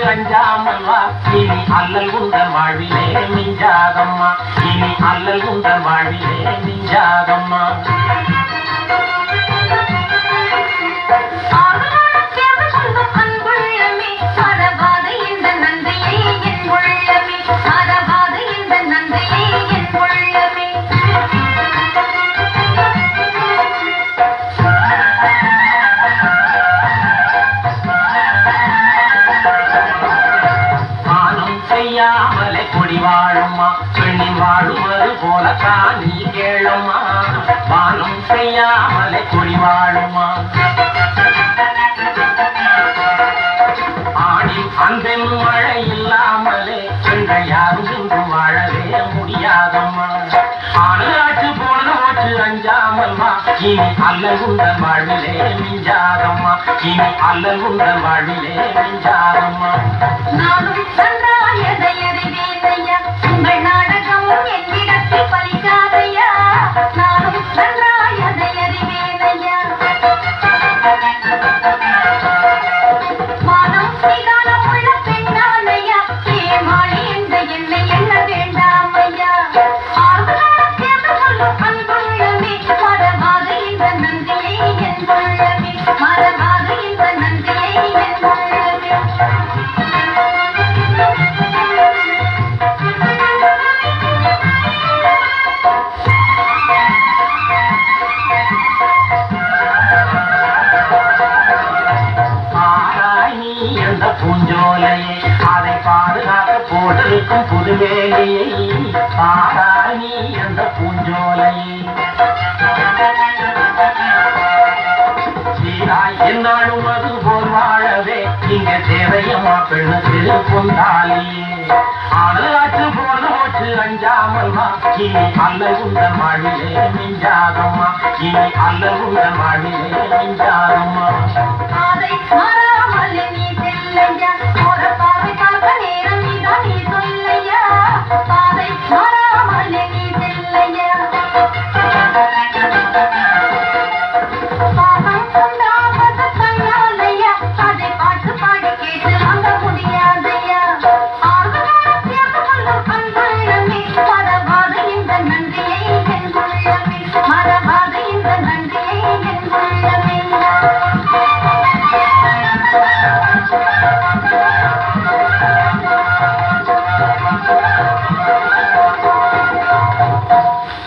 அஞ்சாமல் வா இனி அல்லல் உந்தன் வாழ்விலே மிஞ்சாதம்மா இனி அல்லல் உந்தன் வாழ்விலே மிஞ்சாதம்மா செய்யாமலே கொடி வாழும்மா பெண்ணின் வாழுவது போல காணி கேளும்மா வானம் செய்யாமலே கொடி வாழும்மா ஆணின் அன்பின் மழை இல்லாமலே பெண்கள் யாரும் இன்றும் வாழவே முடியாதம்மா ஆளாற்று போனது ஓற்று அஞ்சாமல் வா இனி அல்லல் உந்தன் வாழ்விலே மிஞ்சாதம்மா இனி அல்லல் உந்தன் வாழ்விலே மிஞ்சாதம்மா நானும் உங்கள் நாடகம் என்னிடத்தில் பலிக்காதையா நானும் நன்றாயதை அறிவேனையா மானம் நிதானம் உள்ள பெண்ணானையா ஏமாளி என்ற என்னை எண்ண வேண்டாமையா ஆர்வலோடு சொல்லும் அன்புள்ளமே மறவாத இந்த நன்றியை என் உள்ளமே மறவாத இந்த நன்றியை என் உள்ளமே பூஞ்சோலையை அதை பாதுகாக்க போட்டிருக்கும் புதுவேலையை பாராய் நீ என்ற பூஞ்சோலையை சீராய் என்னாலும் அது போல் வாழவே இங்க தேவையம்மா பெண்ணுக்கு பொந்தாலியே ஆளாற்று போன ஓற்று அஞ்சாமல் வா இனி அல்லல் உந்தன் வாழ்விலே மிஞ்சாதம்மா இனி அல்லல் உந்தன் வாழ்விலே மிஞ்சாதம்மா ஒரு பாவை பார்க்க நேரம் நீதான் நீ சொல்லையா பாதை